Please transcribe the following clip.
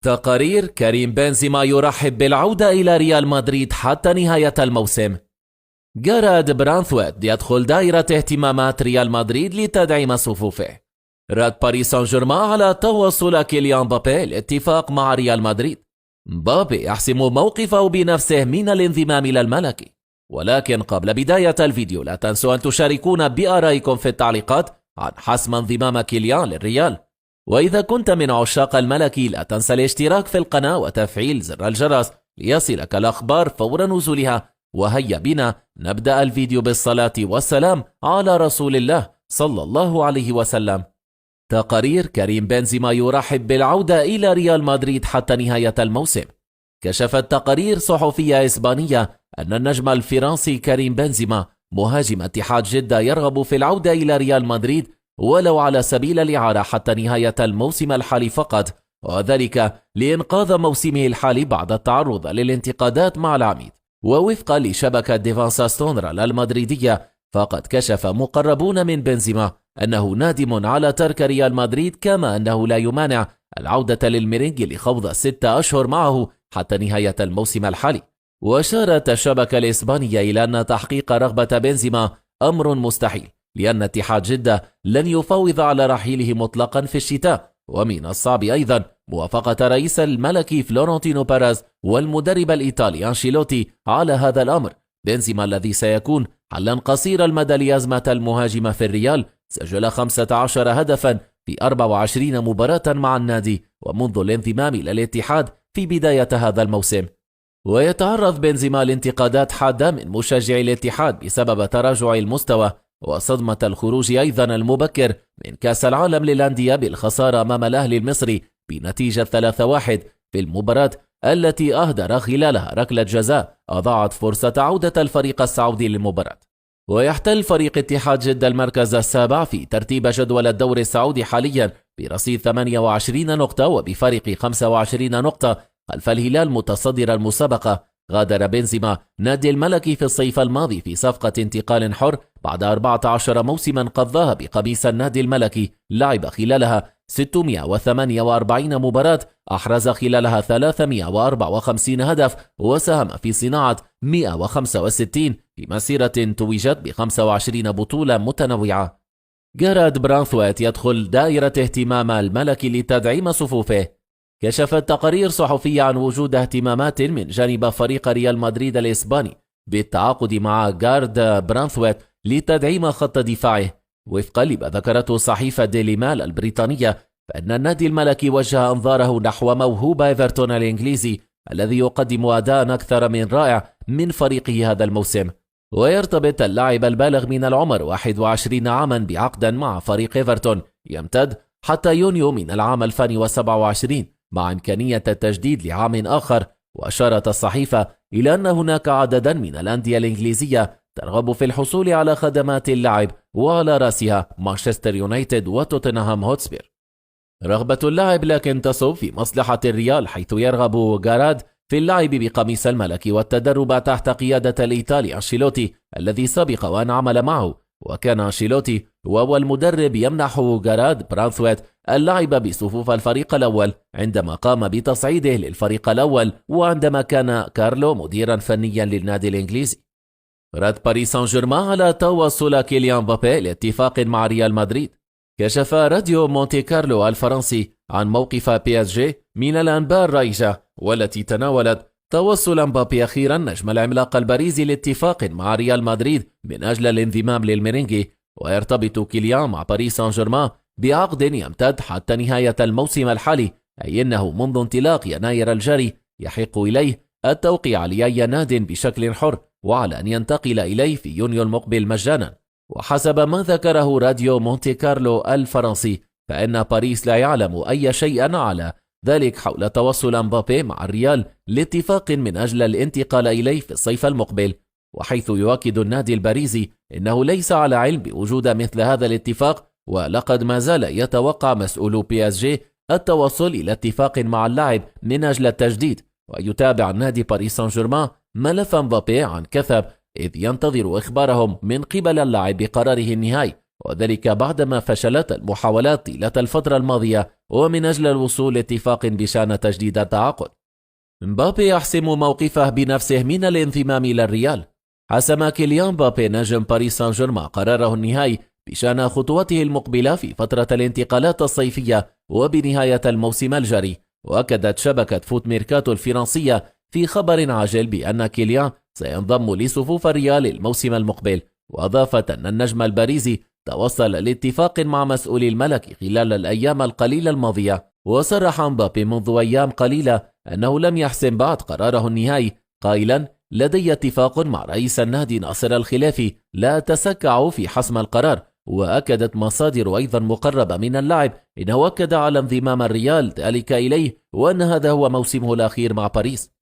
تقارير: كريم بنزيما يرحب بالعودة إلى ريال مدريد حتى نهاية الموسم. جاراد برانثويت يدخل دائرة اهتمامات ريال مدريد لتدعيم صفوفه. رد باريس سان جيرمان على توصل كيليان مبابي الاتفاق مع ريال مدريد. مبابي يحسم موقفه بنفسه من الانضمام إلى الملكي. ولكن قبل بداية الفيديو لا تنسوا أن تشاركونا بآرائكم في التعليقات عن حسم انضمام كيليان للريال. وإذا كنت من عشاق الملكي لا تنسى الاشتراك في القناة وتفعيل زر الجرس ليصلك الأخبار فور نزولها. وهيا بنا نبدأ الفيديو بالصلاة والسلام على رسول الله صلى الله عليه وسلم. تقارير: كريم بنزيما يرحب بالعودة إلى ريال مدريد حتى نهاية الموسم. كشفت تقارير صحفية إسبانية أن النجم الفرنسي كريم بنزيما مهاجم اتحاد جدة يرغب في العودة إلى ريال مدريد ولو على سبيل الإعارة حتى نهاية الموسم الحالي فقط، وذلك لإنقاذ موسمه الحالي بعد التعرض للانتقادات مع العميد. ووفقا لشبكة ديفانسا ستونرال المدريدية، فقد كشف مقربون من بنزيما أنه نادم على ترك ريال مدريد، كما أنه لا يمانع العودة للميرينج لخوض 6 أشهر معه حتى نهاية الموسم الحالي. وأشارت الشبكة الإسبانية إلى أن تحقيق رغبة بنزيما أمر مستحيل، لأن اتحاد جدة لن يفاوض على رحيله مطلقا في الشتاء، ومن الصعب أيضا موافقة رئيس الملكي فلورنتينو بيريز والمدرب الإيطالي أنشيلوتي على هذا الأمر. بنزيما الذي سيكون حلا قصير المدى لأزمة المهاجم في الريال سجل 15 هدفا في 24 مباراة مع النادي ومنذ الانضمام إلى الاتحاد في بداية هذا الموسم. ويتعرض بنزيما لانتقادات حادة من مشجعي الاتحاد بسبب تراجع المستوى وصدمة الخروج أيضا المبكر من كأس العالم للأندية بالخسارة أمام الأهلي المصري بنتيجة 3-1 في المباراة التي أهدر خلالها ركلة جزاء أضاعت فرصة عودة الفريق السعودي للمباراة. ويحتل فريق اتحاد جدة المركز السابع في ترتيب جدول الدوري السعودي حاليا برصيد 28 نقطة وبفارق 25 نقطة خلف الهلال متصدر المسابقة. غادر بنزيما نادي الملكي في الصيف الماضي في صفقة انتقال حر بعد 14 موسما قضاها بقميص النادي الملكي، لعب خلالها 648 مباراة، أحرز خلالها 354 هدف، وساهم في صناعة 165 في مسيرة توجت ب 25 بطولة متنوعة. جاراد برانثويت يدخل دائرة اهتمام الملكي لتدعيم صفوفه. كشفت تقارير صحفية عن وجود اهتمامات من جانب فريق ريال مدريد الإسباني بالتعاقد مع جارد برانثويت لتدعيم خط دفاعه. وفقا لما ذكرته صحيفة ديلي مال البريطانية، فإن النادي الملكي وجه أنظاره نحو موهوب إيفرتون الإنجليزي الذي يقدم أداء أكثر من رائع من فريقه هذا الموسم. ويرتبط اللاعب البالغ من العمر 21 عاما بعقدا مع فريق إيفرتون يمتد حتى يونيو من العام 2027 مع إمكانية التجديد لعام آخر. وأشارت الصحيفة إلى أن هناك عددا من الأندية الإنجليزية ترغب في الحصول على خدمات اللاعب، وعلى رأسها مانشستر يونايتد وتوتنهام هوتسبير. رغبة اللاعب لكن تصب في مصلحة الريال، حيث يرغب جاراد في اللعب بقميص الملكي والتدرب تحت قيادة الإيطالي أنشيلوتي الذي سبق وأن عمل معه. وكان أنشيلوتي هو المدرب يمنح جاراد برانثويت اللعب بصفوف الفريق الأول عندما قام بتصعيده للفريق الأول، وعندما كان كارلو مديرا فنيا للنادي الإنجليزي. رد باريس سان جيرمان على توصل كيليان مبابي لاتفاق مع ريال مدريد. كشف راديو مونتي كارلو الفرنسي عن موقف بي اس جي من الأنباء الرائجة والتي تناولت توصل مبابي أخيرا نجم العملاق الباريزي لاتفاق مع ريال مدريد من أجل الانضمام للميرينجي. ويرتبط كيليان مع باريس سان جيرمان بعقد يمتد حتى نهاية الموسم الحالي، أي أنه منذ انطلاق يناير الجاري يحق إليه التوقيع لأي ناد بشكل حر، وعلى أن ينتقل إليه في يونيو المقبل مجانا. وحسب ما ذكره راديو مونتي كارلو الفرنسي، فإن باريس لا يعلم أي شيء على ذلك حول توصل مبابي مع الريال لاتفاق من أجل الانتقال إليه في الصيف المقبل. وحيث يؤكد النادي الباريزي إنه ليس على علم بوجود مثل هذا الاتفاق، ولقد ما زال يتوقع مسؤولو بي اس جي التوصل إلى اتفاق مع اللاعب من أجل التجديد. ويتابع النادي باريس سان جيرمان ملف مبابي عن كثب، إذ ينتظر إخبارهم من قبل اللاعب بقراره النهائي وذلك بعدما فشلت المحاولات طيلة الفترة الماضية ومن أجل الوصول لاتفاق بشأن تجديد التعاقد. مبابي يحسم موقفه بنفسه من الانضمام إلى الريال. حسم كيليان مبابي نجم باريس سان جيرمان قراره النهائي بشأن خطوته المقبلة في فترة الانتقالات الصيفية وبنهاية الموسم الجاري. وأكدت شبكة فوت ميركاتو الفرنسية في خبر عاجل بأن كيليان سينضم لصفوف الريال الموسم المقبل، وأضافت أن النجم الباريزي توصل لاتفاق مع مسؤولي الملك خلال الأيام القليلة الماضية. وصرح مبابي منذ أيام قليلة أنه لم يحسم بعد قراره النهائي، قائلا: لدي اتفاق مع رئيس النادي ناصر الخلافي، لا أتسكع في حسم القرار. وأكدت مصادر أيضا مقربة من اللاعب إنه أكد على انضمام الريال ذلك إليه وأن هذا هو موسمه الأخير مع باريس.